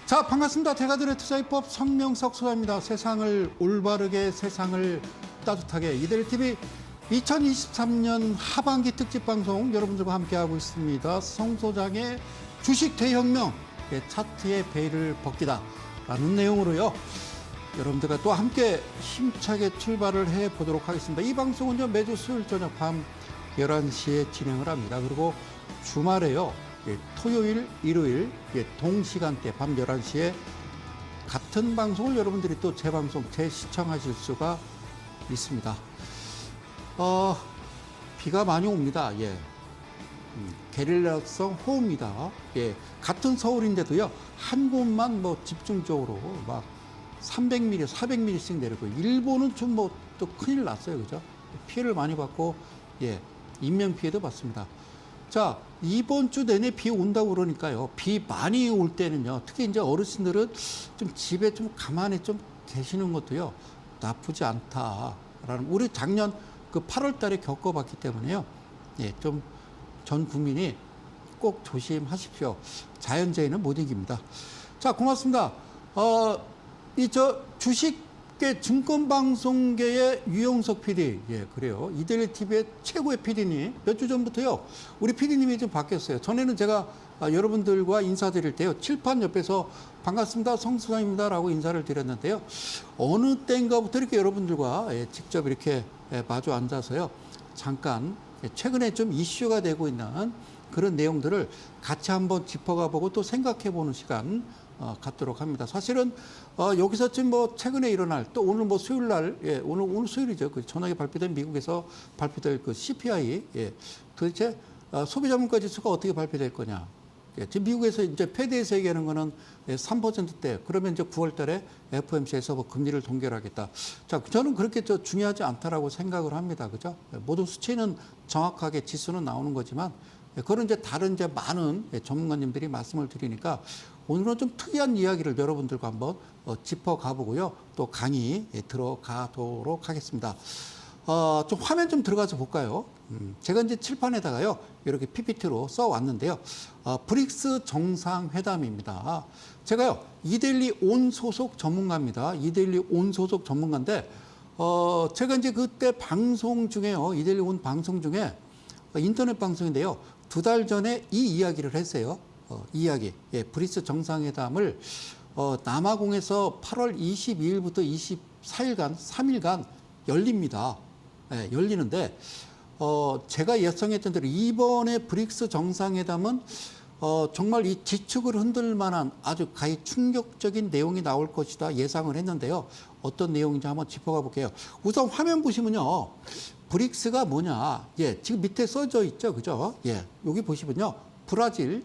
자, 반갑습니다. 대가들의 투자입법 성명석 소장입니다. 세상을 올바르게, 세상을 따뜻하게. 이데리TV 2023년 하반기 특집 방송 여러분들과 함께하고 있습니다. 성 소장의 주식 대혁명, 차트의 베일을 벗기다 라는 내용으로요. 여러분들과 또 함께 힘차게 출발을 해보도록 하겠습니다. 이 방송은요, 매주 수요일 저녁 밤 11시에 진행을 합니다. 그리고 주말에요. 토요일, 일요일 동시간대 밤 11시에 같은 방송을 여러분들이 또 재방송, 재시청하실 수가 있습니다. 비가 많이 옵니다. 게릴라성 호우입니다. 같은 서울인데도요, 한 곳만 뭐 집중적으로 막 300mm, 400mm씩 내리고, 일본은 좀 뭐 또 큰일 났어요. 그죠? 피해를 많이 받고, 인명 피해도 받습니다. 자, 이번 주 내내 비 온다고 그러니까요. 비 많이 올 때는요, 특히 이제 어르신들은 좀 집에 좀 가만히 좀 계시는 것도요, 나쁘지 않다라는, 우리 작년 그 8월 달에 겪어봤기 때문에요. 좀 전 국민이 꼭 조심하십시오. 자연재해는 못 이깁니다. 자, 고맙습니다. 주식계 증권방송계의 유영석 PD, 그래요. 이데리TV의 최고의 PD님, 몇 주 전부터요, 우리 PD님이 좀 바뀌었어요. 전에는 제가 여러분들과 인사드릴 때요, 칠판 옆에서 반갑습니다, 성 소장입니다라고 인사를 드렸는데요, 어느 때인가부터 이렇게 여러분들과 직접 이렇게 마주 앉아서요, 잠깐 최근에 좀 이슈가 되고 있는 그런 내용들을 같이 한번 짚어가 보고 또 생각해 보는 시간 갖도록 합니다. 사실은 여기서 지금 뭐 최근에 일어날, 또 오늘 뭐 수요일 날, 오늘 수요일이죠. 그 저녁에 발표된 미국에서 발표될 그 CPI, 도대체 소비자 물가 지수가 어떻게 발표될 거냐. 지금 미국에서 이제 패드에서 얘기하는 거는 3%대, 그러면 이제 9월 달에 FOMC에서 뭐 금리를 동결하겠다. 자, 저는 그렇게 중요하지 않다라고 생각을 합니다. 그죠? 모든 수치는 정확하게 지수는 나오는 거지만, 그런 이제 다른 이제 많은 전문가님들이 말씀을 드리니까, 오늘은 좀 특이한 이야기를 여러분들과 한번 짚어가 보고요. 또 강의 들어가도록 하겠습니다. 좀 화면 좀 들어가서 볼까요? 제가 이제 칠판에다가요, 이렇게 PPT로 써 왔는데요. 브릭스 정상회담입니다. 제가요, 이데일리 온 소속 전문가입니다. 이데일리 온 소속 전문가인데, 제가 이제 그때 방송 중에요, 이데일리 온 방송 중에 인터넷 방송인데요, 2달 전에 이 이야기를 했어요. 브릭스 정상회담을 남아공에서 8월 22일부터 24일간, 3일간 열립니다. 열리는데, 제가 예상했던 대로 이번에 브릭스 정상회담은 정말 이 지축을 흔들 만한 아주 가히 충격적인 내용이 나올 것이다 예상을 했는데요. 어떤 내용인지 한번 짚어가 볼게요. 우선 화면 보시면요, 브릭스가 뭐냐, 지금 밑에 써져 있죠, 그죠? 여기 보시면요, 브라질,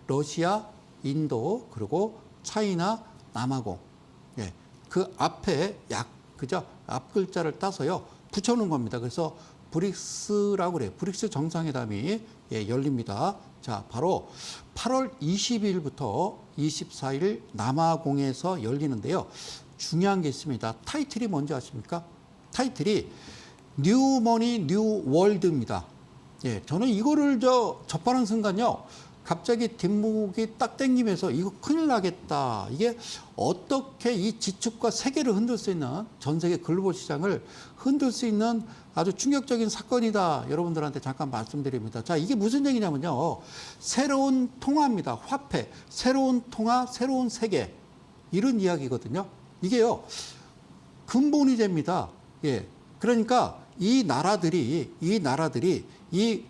러시아, 인도, 그리고 차이나, 남아공, 그 앞에 그죠? 앞 글자를 따서요, 붙여놓은 겁니다. 그래서 브릭스라고 그래요. 브릭스 정상회담이 열립니다. 자, 바로 8월 20일부터 24일 남아공에서 열리는데요. 중요한 게 있습니다. 타이틀이 뭔지 아십니까? 타이틀이 뉴 머니 뉴 월드입니다. 저는 이거를 접하는 순간요, 갑자기 뒷목이 딱 땡기면서 이거 큰일 나겠다. 이게 어떻게 이 지축과 세계를 흔들 수 있는, 전 세계 글로벌 시장을 흔들 수 있는 아주 충격적인 사건이다. 여러분들한테 잠깐 말씀드립니다. 자, 이게 무슨 얘기냐면요, 새로운 통화입니다. 화폐, 새로운 통화, 새로운 세계, 이런 이야기거든요. 이게요, 근본이제입니다. 그러니까 이 나라들이 이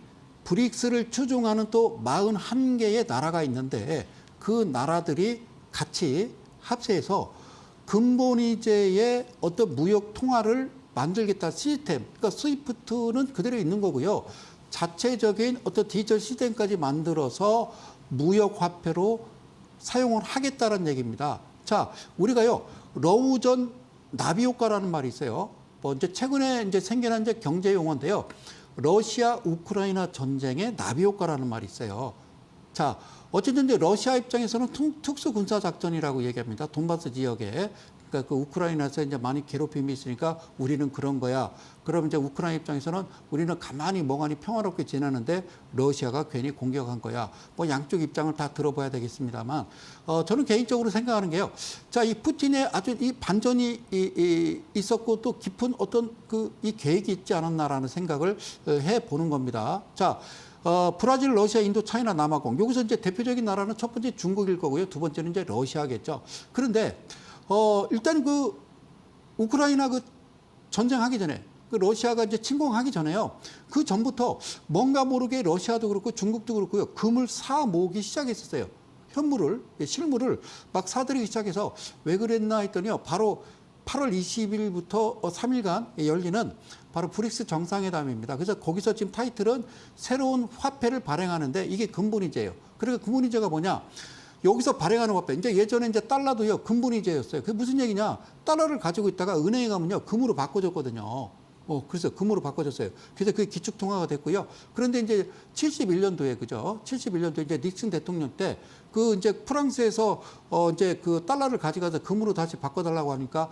브릭스를 추종하는 또 41개의 나라가 있는데, 그 나라들이 같이 합세해서 근본이제의 어떤 무역 통화를 만들겠다 시스템, 그러니까 스위프트는 그대로 있는 거고요. 자체적인 어떤 디지털 시스템까지 만들어서 무역 화폐로 사용을 하겠다는 얘기입니다. 자, 우리가요, 러우전 나비 효과라는 말이 있어요. 뭐 이제 최근에 이제 생겨난 이제 경제 용어인데요. 러시아 우크라이나 전쟁의 나비 효과라는 말이 있어요. 자, 어쨌든 이제 러시아 입장에서는 특수 군사 작전이라고 얘기합니다. 돈바스 지역에. 그러니까 그 우크라이나에서 이제 많이 괴롭힘이 있으니까 우리는 그런 거야. 그러면 이제 우크라이나 입장에서는 우리는 가만히 멍하니 평화롭게 지내는데 러시아가 괜히 공격한 거야. 뭐 양쪽 입장을 다 들어봐야 되겠습니다만, 저는 개인적으로 생각하는 게요. 자, 이 푸틴의 아주 이 반전이 있었고 또 깊은 어떤 이 계획이 있지 않았나라는 생각을 해 보는 겁니다. 자, 브라질, 러시아, 인도, 차이나, 남아공. 여기서 이제 대표적인 나라는 첫 번째 중국일 거고요. 두 번째는 이제 러시아겠죠. 그런데 일단 그 우크라이나 그 전쟁하기 전에 그 러시아가 이제 침공하기 전에요. 그 전부터 뭔가 모르게 러시아도 그렇고 중국도 그렇고요. 금을 사 모으기 시작했었어요. 현물을, 실물을 막 사들이기 시작해서 왜 그랬나 했더니요. 바로 8월 20일부터 3일간 열리는 바로 브릭스 정상회담입니다. 그래서 거기서 지금 타이틀은 새로운 화폐를 발행하는데 이게 근본이제예요. 그러니까 근본이제가 뭐냐? 여기서 발행하는 화폐. 이제 예전에 이제 달러도요, 근본이제였어요. 그게 무슨 얘기냐? 달러를 가지고 있다가 은행에 가면요, 금으로 바꿔줬거든요. 그래서 금으로 바꿔줬어요. 그래서 그게 기축통화가 됐고요. 그런데 이제 71년도에, 그죠? 71년도에 이제 닉슨 대통령 때 그 이제 프랑스에서 이제 그 달러를 가져가서 금으로 다시 바꿔달라고 하니까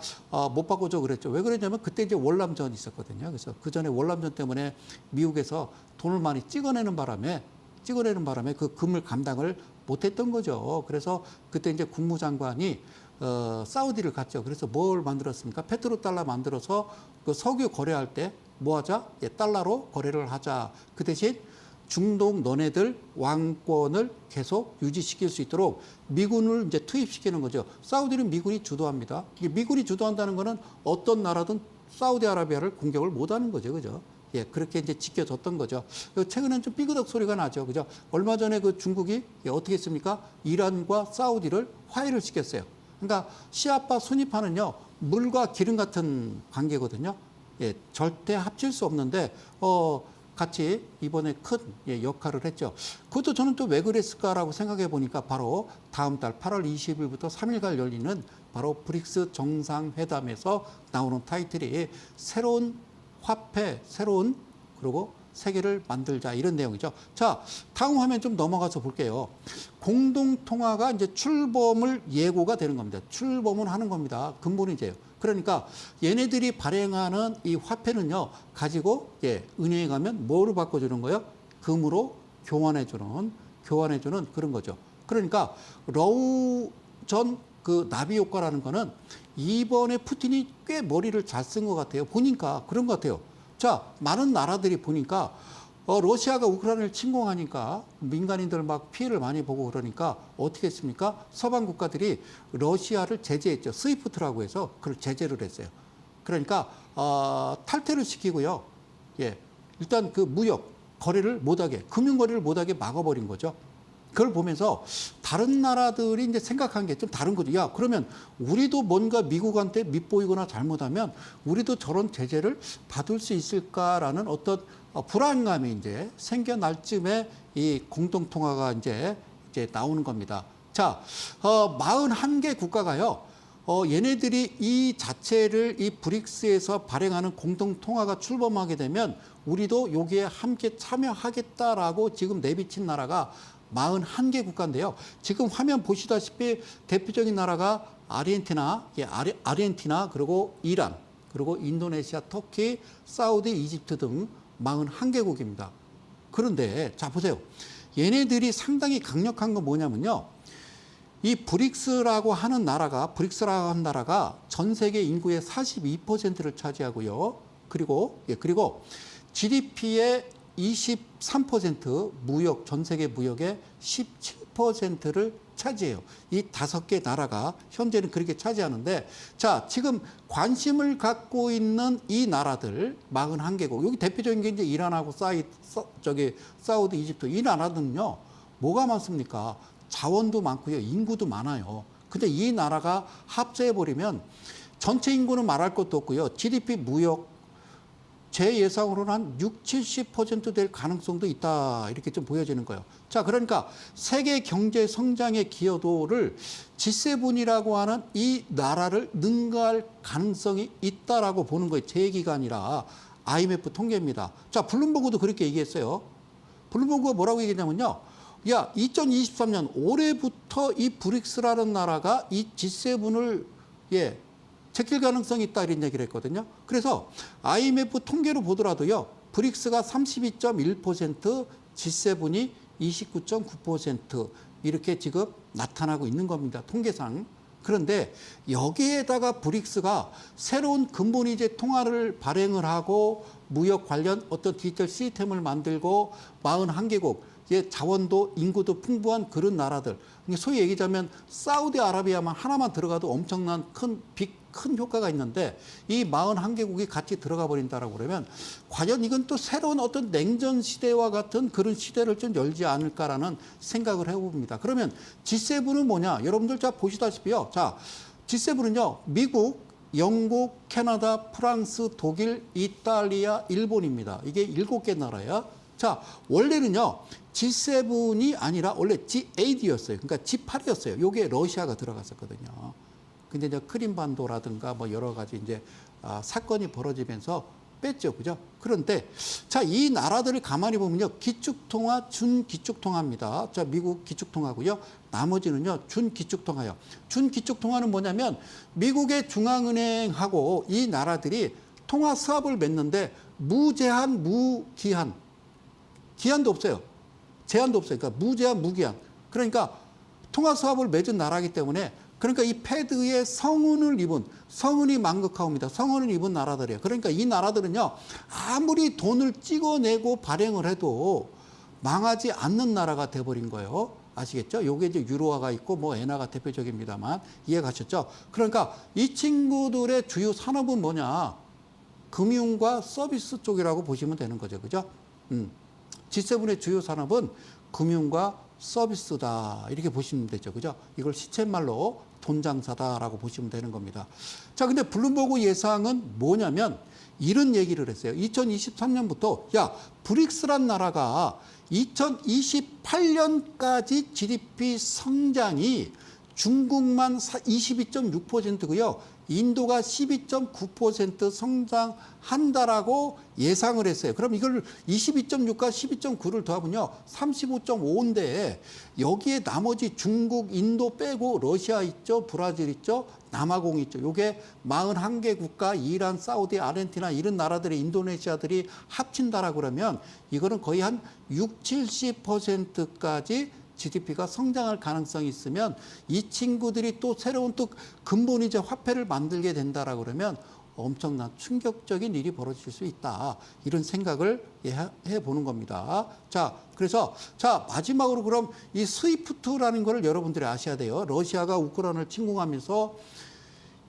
못 바꿔줘 그랬죠. 왜 그랬냐면 그때 이제 월남전이 있었거든요. 그래서 그 전에 월남전 때문에 미국에서 돈을 많이 찍어내는 바람에 그 금을 감당을 못했던 거죠. 그래서 그때 이제 국무장관이 사우디를 갔죠. 그래서 뭘 만들었습니까? 페트로 달러 만들어서 그 석유 거래할 때 뭐 하자? 예, 달러로 거래를 하자. 그 대신 중동 너네들 왕권을 계속 유지시킬 수 있도록 미군을 이제 투입시키는 거죠. 사우디는 미군이 주도합니다. 미군이 주도한다는 거는 어떤 나라든 사우디아라비아를 공격을 못하는 거죠. 그죠? 예, 그렇게 이제 지켜졌던 거죠. 최근엔 좀 삐그덕 소리가 나죠. 그죠? 얼마 전에 그 중국이 어떻게 했습니까? 이란과 사우디를 화해를 시켰어요. 그러니까 시아파 순위파는요, 물과 기름 같은 관계거든요. 예, 절대 합칠 수 없는데, 같이 이번에 큰 역할을 했죠. 그것도 저는 또 왜 그랬을까라고 생각해 보니까 바로 다음 달 8월 20일부터 3일간 열리는 바로 브릭스 정상회담에서 나오는 타이틀이 새로운 화폐, 새로운 그리고 세계를 만들자 이런 내용이죠. 자, 다음 화면 좀 넘어가서 볼게요. 공동통화가 이제 출범을 예고가 되는 겁니다. 출범을 하는 겁니다. 근본이제요. 그러니까 얘네들이 발행하는 이 화폐는요, 가지고 은행에 가면 뭐로 바꿔주는 거예요? 금으로 교환해주는 그런 거죠. 그러니까 러우 전 그 나비 효과라는 거는 이번에 푸틴이 꽤 머리를 잘 쓴 것 같아요. 보니까 그런 것 같아요. 자, 많은 나라들이 보니까 러시아가 우크라이나를 침공하니까 민간인들 막 피해를 많이 보고 그러니까 어떻게 했습니까? 서방 국가들이 러시아를 제재했죠. 스위프트라고 해서 그걸 제재를 했어요. 그러니까 탈퇴를 시키고요. 예, 일단 그 무역 거래를 못하게, 금융 거래를 못하게 막아버린 거죠. 그걸 보면서 다른 나라들이 이제 생각한 게 좀 다른 거죠. 야, 그러면 우리도 뭔가 미국한테 밑보이거나 잘못하면 우리도 저런 제재를 받을 수 있을까라는 어떤 불안감이 이제 생겨날 쯤에 이 공동통화가 이제 나오는 겁니다. 자, 41개 국가가요. 얘네들이 이 자체를 이 브릭스에서 발행하는 공동통화가 출범하게 되면 우리도 여기에 함께 참여하겠다라고 지금 내비친 나라가 41개 국가인데요. 지금 화면 보시다시피 대표적인 나라가 아르헨티나, 아르헨티나 그리고 이란, 그리고 인도네시아, 터키, 사우디, 이집트 등 41개국입니다. 그런데 자 보세요. 얘네들이 상당히 강력한 건 뭐냐면요. 이 브릭스라고 하는 나라가 전 세계 인구의 42%를 차지하고요. 그리고 GDP의 23%, 무역, 전 세계 무역의 17%를 차지해요. 이 5개 나라가 현재는 그렇게 차지하는데, 자, 지금 관심을 갖고 있는 이 나라들 41개국, 여기 대표적인 게 이제 이란하고 사우디, 이집트, 이 나라들은요, 뭐가 많습니까? 자원도 많고요, 인구도 많아요. 근데 이 나라가 합세해버리면 전체 인구는 말할 것도 없고요, GDP, 무역, 제 예상으로는 한 60, 70% 될 가능성도 있다. 이렇게 좀 보여지는 거예요. 자, 그러니까 세계 경제 성장의 기여도를 G7이라고 하는 이 나라를 능가할 가능성이 있다라고 보는 거예요. 제 얘기가 아니라 IMF 통계입니다. 자, 블룸버그도 그렇게 얘기했어요. 블룸버그가 뭐라고 얘기했냐면요. 야, 2023년 올해부터 이 브릭스라는 나라가 이 G7을 제낄 가능성이 있다 이런 얘기를 했거든요. 그래서 IMF 통계로 보더라도요. 브릭스가 32.1%, G7이 29.9% 이렇게 지금 나타나고 있는 겁니다. 통계상. 그런데 여기에다가 브릭스가 새로운 근본이제 통화를 발행을 하고 무역 관련 어떤 디지털 시스템을 만들고 41개국 자원도 인구도 풍부한 그런 나라들. 소위 얘기하자면 사우디아라비아만 하나만 들어가도 엄청난 큰 효과가 있는데 이 41개국이 같이 들어가 버린다라고 그러면 과연 이건 또 새로운 어떤 냉전 시대와 같은 그런 시대를 좀 열지 않을까라는 생각을 해봅니다. 그러면 G7은 뭐냐? 여러분들 자 보시다시피요. 자, G7은요. 미국, 영국, 캐나다, 프랑스, 독일, 이탈리아, 일본입니다. 이게 7개 나라야. 자, 원래는요. G7이 아니라 원래 G8이었어요. 그러니까 G8이었어요. 요게 러시아가 들어갔었거든요. 근데 이제 크림반도라든가 뭐 여러 가지 이제 사건이 벌어지면서 뺐죠. 그죠? 그런데 자, 이 나라들을 가만히 보면요. 기축통화, 준기축통화입니다. 자, 미국 기축통화고요. 나머지는요. 준기축통화요. 준기축통화는 뭐냐면 미국의 중앙은행하고 이 나라들이 통화 수합을 맺는데 무제한, 무기한. 기한도 없어요. 제한도 없어요. 그러니까 무제한, 무기한. 그러니까 통화 수합을 맺은 나라이기 때문에 그러니까 이 패드의 성운이 망극하옵니다. 성운을 입은 나라들이에요. 그러니까 이 나라들은요, 아무리 돈을 찍어내고 발행을 해도 망하지 않는 나라가 돼버린 거예요. 아시겠죠? 요게 이제 유로화가 있고 뭐 엔화가 대표적입니다만 이해가셨죠? 그러니까 이 친구들의 주요 산업은 뭐냐? 금융과 서비스 쪽이라고 보시면 되는 거죠. 그죠? G7의 주요 산업은 금융과 서비스다. 이렇게 보시면 되죠. 그죠? 이걸 시쳇말로 돈장사다라고 보시면 되는 겁니다. 자, 근데 블룸버그 예상은 뭐냐면 이런 얘기를 했어요. 2023년부터 야, 브릭스란 나라가 2028년까지 GDP 성장이 중국만 22.6%고요. 인도가 12.9% 성장한다라고 예상을 했어요. 그럼 이걸 22.6과 12.9를 더하면요. 35.5인데 여기에 나머지 중국, 인도 빼고 러시아 있죠. 브라질 있죠. 남아공 있죠. 요게 41개 국가, 이란, 사우디, 아르헨티나 이런 나라들의 인도네시아들이 합친다라고 그러면 이거는 거의 한 6, 70%까지 GDP가 성장할 가능성이 있으면 이 친구들이 또 새로운 또 근본이자 화폐를 만들게 된다라고 그러면 엄청난 충격적인 일이 벌어질 수 있다. 이런 생각을 해보는 겁니다. 자, 그래서 자, 마지막으로 그럼 이 스위프트라는 거를 여러분들이 아셔야 돼요. 러시아가 우크라이나를 침공하면서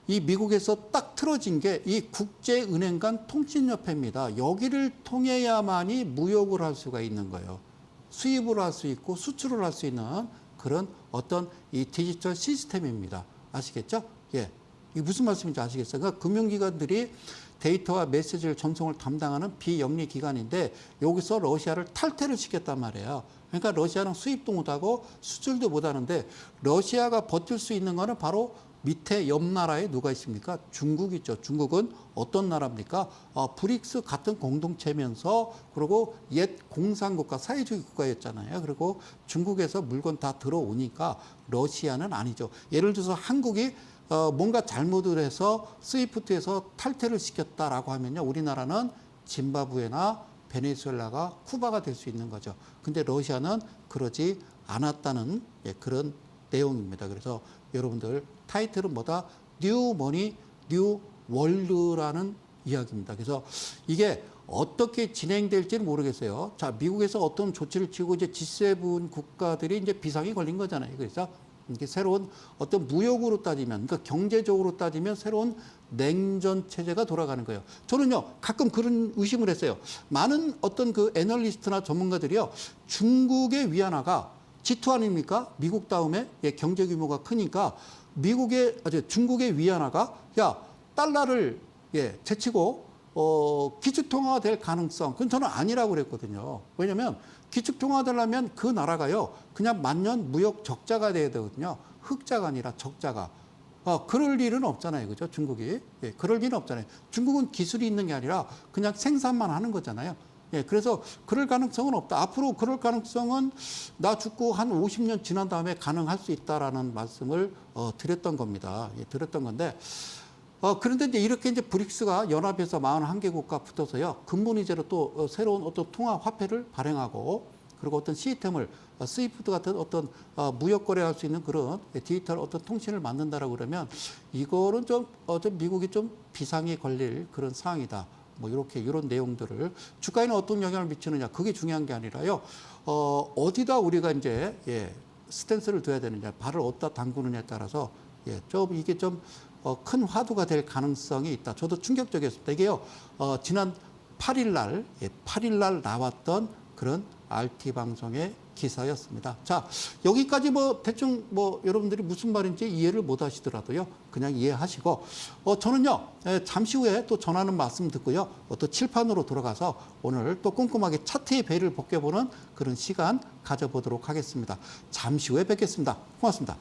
이 미국에서 딱 틀어진 게 이 국제은행 간 통신협회입니다. 여기를 통해야만이 무역을 할 수가 있는 거예요. 수입을 할 수 있고 수출을 할 수 있는 그런 어떤 이 디지털 시스템입니다. 아시겠죠? 예. 이게 무슨 말씀인지 아시겠어요? 그러니까 금융기관들이 데이터와 메시지를 전송을 담당하는 비영리 기관인데 여기서 러시아를 탈퇴를 시켰단 말이에요. 그러니까 러시아는 수입도 못하고 수출도 못하는데 러시아가 버틸 수 있는 거는 바로 밑에 옆 나라에 누가 있습니까? 중국이 있죠. 중국은 어떤 나라입니까? 브릭스 같은 공동체면서 그리고 옛 공산국가, 사회주의 국가였잖아요. 그리고 중국에서 물건 다 들어오니까 러시아는 아니죠. 예를 들어서 한국이 뭔가 잘못을 해서 스위프트에서 탈퇴를 시켰다라고 하면요. 우리나라는 짐바브웨나 베네수엘라가 쿠바가 될 수 있는 거죠. 근데 러시아는 그러지 않았다는 그런 내용입니다. 그래서 여러분들 타이틀은 뭐다? 뉴 머니, 뉴 월드라는 이야기입니다. 그래서 이게 어떻게 진행될지는 모르겠어요. 자, 미국에서 어떤 조치를 취하고 이제 G7 국가들이 이제 비상이 걸린 거잖아요. 그래서 이게 새로운 어떤 무역으로 따지면, 그러니까 경제적으로 따지면 새로운 냉전 체제가 돌아가는 거예요. 저는요, 가끔 그런 의심을 했어요. 많은 어떤 그 애널리스트나 전문가들이요, 중국의 위안화가 G2 아닙니까? 미국 다음에 경제 규모가 크니까 중국의 위안화가 달러를 제치고 기축통화가 될 가능성, 그건 저는 아니라고 그랬거든요. 왜냐하면 기축통화되려면 그 나라가요, 그냥 만년 무역 적자가 돼야 되거든요. 흑자가 아니라 적자가. 그럴 일은 없잖아요. 그죠? 중국이. 그럴 일은 없잖아요. 중국은 기술이 있는 게 아니라 그냥 생산만 하는 거잖아요. 예, 그래서 그럴 가능성은 없다. 앞으로 그럴 가능성은 나 죽고 한 50년 지난 다음에 가능할 수 있다라는 말씀을 드렸던 겁니다. 예, 드렸던 건데, 그런데 이제 이렇게 이제 브릭스가 연합해서 41개국가 붙어서요, 근본이제로 또 새로운 어떤 통화 화폐를 발행하고, 그리고 어떤 시스템을 스위프트 같은 어떤 무역 거래할 수 있는 그런 디지털 어떤 통신을 만든다라고 그러면 이거는 좀 미국이 좀 비상이 걸릴 그런 상황이다. 뭐 이렇게 이런 내용들을 주가에는 어떤 영향을 미치느냐 그게 중요한 게 아니라요. 어디다 우리가 이제 스탠스를 둬야 되느냐, 발을 어디다 담그느냐에 따라서 좀 이게 좀 큰 화두가 될 가능성이 있다. 저도 충격적이었습니다. 이게요. 지난 8일 날 나왔던 그런 RT 방송의 기사였습니다. 자, 여기까지 뭐 대충 뭐 여러분들이 무슨 말인지 이해를 못 하시더라도요, 그냥 이해하시고, 저는요, 잠시 후에 또 전하는 말씀 듣고요, 또 칠판으로 돌아가서 오늘 또 꼼꼼하게 차트의 배를 벗겨보는 그런 시간 가져보도록 하겠습니다. 잠시 후에 뵙겠습니다. 고맙습니다.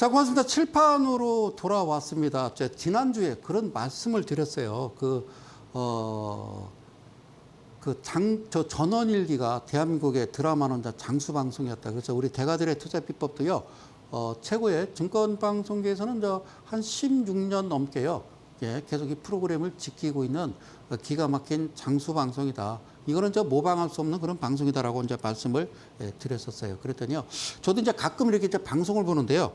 자, 고맙습니다. 칠판으로 돌아왔습니다. 제가 지난주에 그런 말씀을 드렸어요. 저 전원일기가 대한민국의 드라마는 장수방송이었다. 그래서 우리 대가들의 투자 비법도요, 최고의 증권방송계에서는 한 16년 넘게요, 계속 이 프로그램을 지키고 있는 기가 막힌 장수방송이다. 이거는 모방할 수 없는 그런 방송이다라고 이제 말씀을 드렸었어요. 그랬더니요, 저도 이제 가끔 이렇게 이제 방송을 보는데요,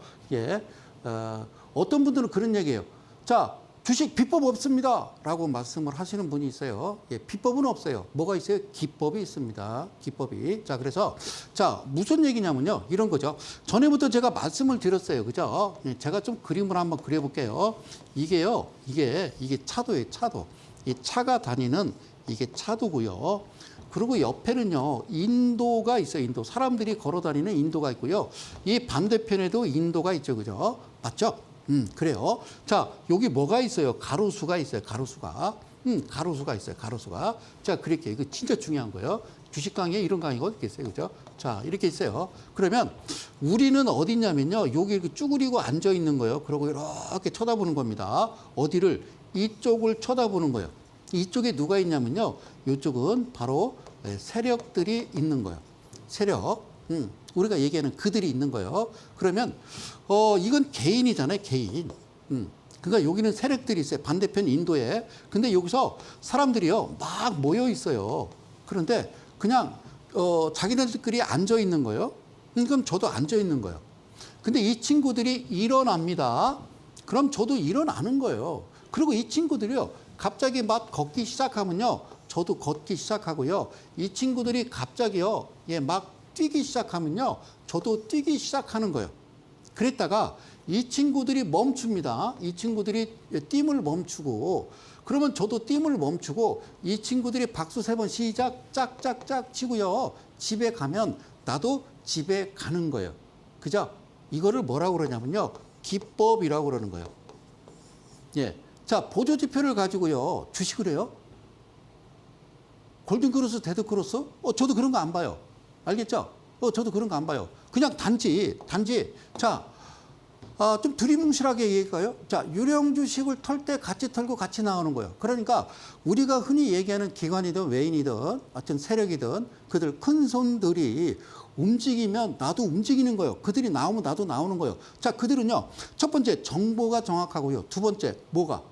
어떤 분들은 그런 얘기예요. 자, 주식 비법 없습니다라고 말씀을 하시는 분이 있어요. 비법은 없어요. 뭐가 있어요? 기법이 있습니다. 기법이. 자, 그래서 자, 무슨 얘기냐면요, 이런 거죠. 전에부터 제가 말씀을 드렸어요, 그죠? 제가 좀 그림을 한번 그려볼게요. 이게요, 이게 차도예요, 차도. 이 차가 다니는 이게 차도고요. 그리고 옆에는요, 인도가 있어요. 인도. 사람들이 걸어 다니는 인도가 있고요. 이 반대편에도 인도가 있죠. 그죠? 맞죠? 그래요. 자, 여기 뭐가 있어요? 가로수가 있어요. 가로수가. 가로수가 있어요. 가로수가. 자, 그렇게. 이거 진짜 중요한 거예요. 주식 강의에 이런 강의가 어디 있어요. 그죠? 자, 이렇게 있어요. 그러면 우리는 어디 있냐면요, 여기 이렇게 쭈그리고 앉아 있는 거예요. 그리고 이렇게 쳐다보는 겁니다. 어디를? 이쪽을 쳐다보는 거예요. 이쪽에 누가 있냐면요, 이쪽은 바로 세력들이 있는 거예요. 세력. 우리가 얘기하는 그들이 있는 거예요. 그러면 이건 개인이잖아요, 개인. 그러니까 여기는 세력들이 있어요. 반대편 인도에. 근데 여기서 사람들이요, 막 모여 있어요. 그런데 그냥 자기네들끼리 앉아 있는 거예요. 그럼 저도 앉아 있는 거예요. 근데 이 친구들이 일어납니다. 그럼 저도 일어나는 거예요. 그리고 이 친구들이요, 갑자기 막 걷기 시작하면요, 저도 걷기 시작하고요. 이 친구들이 갑자기요, 막 뛰기 시작하면요, 저도 뛰기 시작하는 거예요. 그랬다가 이 친구들이 멈춥니다. 이 친구들이 띵을 멈추고, 그러면 저도 띵을 멈추고, 이 친구들이 박수 3번 시작, 짝짝짝 치고요, 집에 가면 나도 집에 가는 거예요. 그죠? 이거를 뭐라고 그러냐면요. 기법이라고 그러는 거예요. 예. 자, 보조지표를 가지고요. 주식을 해요. 골든크로스, 데드크로스? 저도 그런 거 안 봐요. 알겠죠? 저도 그런 거 안 봐요. 그냥 단지. 자, 좀 두리뭉실하게 얘기할까요? 자, 유령 주식을 털 때 같이 털고 같이 나오는 거예요. 그러니까 우리가 흔히 얘기하는 기관이든 외인이든 어떤 세력이든 그들 큰 손들이 움직이면 나도 움직이는 거예요. 그들이 나오면 나도 나오는 거예요. 자, 그들은요. 첫 번째, 정보가 정확하고요. 두 번째, 뭐가?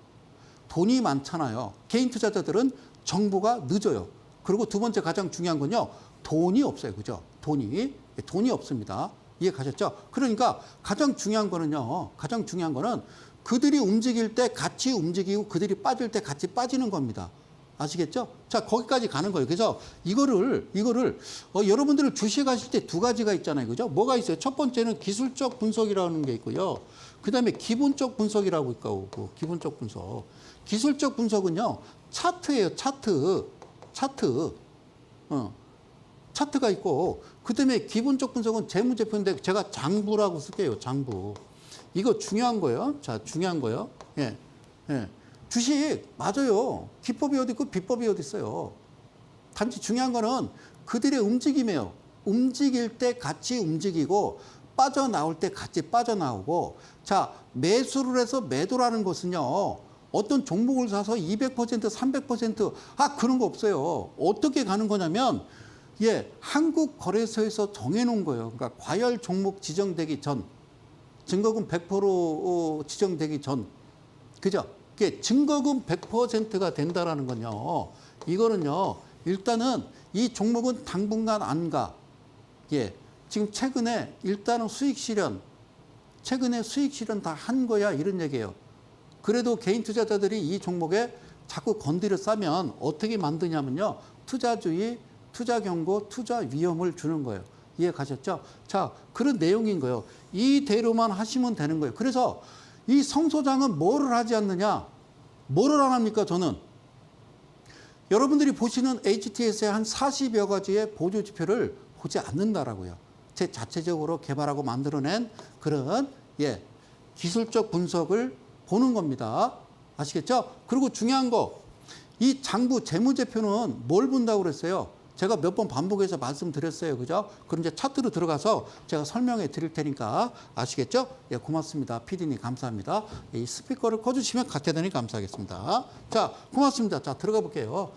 돈이 많잖아요. 개인 투자자들은 정보가 늦어요. 그리고 두 번째 가장 중요한 건요. 돈이 없어요. 그죠? 돈이 없습니다. 이해 가셨죠? 그러니까 가장 중요한 거는요. 가장 중요한 거는 그들이 움직일 때 같이 움직이고 그들이 빠질 때 같이 빠지는 겁니다. 아시겠죠? 자, 거기까지 가는 거예요. 그래서 이거를 여러분들 주식하실 때 두 가지가 있잖아요. 그죠? 뭐가 있어요? 첫 번째는 기술적 분석이라는 게 있고요. 그다음에 기본적 분석이라고 있고, 기본적 분석. 기술적 분석은요. 차트예요. 차트가 있고, 그다음에 기본적 분석은 재무제표인데 제가 장부라고 쓸게요. 장부. 이거 중요한 거예요. 자, 중요한 거예요. 예. 주식 맞아요. 기법이 어디 있고 비법이 어디 있어요. 단지 중요한 거는 그들의 움직임이에요. 움직일 때 같이 움직이고 빠져나올 때 같이 빠져나오고. 자, 매수를 해서 매도라는 것은요. 어떤 종목을 사서 200%, 300% 그런 거 없어요. 어떻게 가는 거냐면 한국거래소에서 정해놓은 거예요. 그러니까 과열 종목 지정되기 전, 증거금 100% 지정되기 전, 그죠? 이게 증거금 100%가 된다라는 건요. 이거는요. 일단은 이 종목은 당분간 안 가. 지금 최근에 일단은 수익 실현 다 한 거야 이런 얘기예요. 그래도 개인 투자자들이 이 종목에 자꾸 건드려 싸면 어떻게 만드냐면요. 투자주의, 투자 경고, 투자 위험을 주는 거예요. 이해 가셨죠? 자, 그런 내용인 거예요. 이대로만 하시면 되는 거예요. 그래서 이 성 소장은 뭐를 하지 않느냐? 뭐를 안 합니까? 저는 여러분들이 보시는 HTS의 한 40여 가지의 보조 지표를 보지 않는다라고요. 제 자체적으로 개발하고 만들어낸 그런 기술적 분석을 보는 겁니다. 아시겠죠? 그리고 중요한 거, 이 장부 재무제표는 뭘 본다고 그랬어요? 제가 몇 번 반복해서 말씀드렸어요. 그죠? 그럼 이제 차트로 들어가서 제가 설명해 드릴 테니까 아시겠죠? 고맙습니다. PD님 감사합니다. 이 스피커를 꺼주시면 대단히 감사하겠습니다. 자, 고맙습니다. 자, 들어가 볼게요.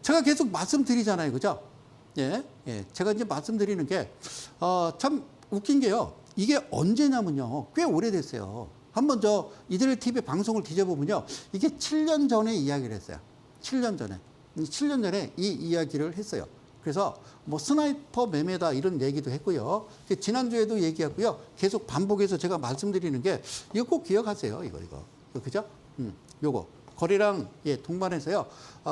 제가 계속 말씀드리잖아요. 그죠? 제가 이제 말씀드리는 게, 참 웃긴 게요. 이게 언제냐면요. 꽤 오래됐어요. 한번 이들 TV 방송을 뒤져보면요. 이게 7년 전에 이야기를 했어요. 7년 전에 이 이야기를 했어요. 그래서 뭐 스나이퍼 매매다 이런 얘기도 했고요. 지난주에도 얘기했고요. 계속 반복해서 제가 말씀드리는 게 이거 꼭 기억하세요. 이거. 그죠? 요거. 거래량 동반해서요.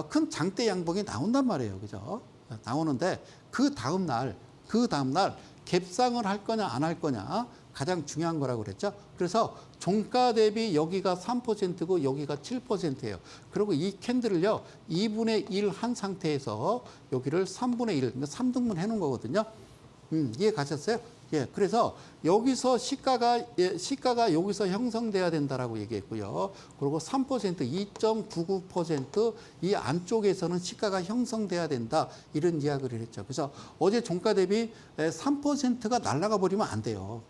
큰 장대 양봉이 나온단 말이에요. 그죠? 나오는데 그 다음 날 갭상을 할 거냐 안 할 거냐 가장 중요한 거라고 그랬죠. 그래서 종가 대비 여기가 3%고 여기가 7%예요. 그리고 이 캔들을요 2분의 1 한 상태에서 여기를 3분의 1, 그러니까 3등분 해놓은 거거든요. 이해 가셨어요? 그래서 여기서 시가가 여기서 형성돼야 된다라고 얘기했고요. 그리고 3%, 2.99% 이 안쪽에서는 시가가 형성돼야 된다 이런 이야기를 했죠. 그래서 어제 종가 대비 3%가 날아가 버리면 안 돼요.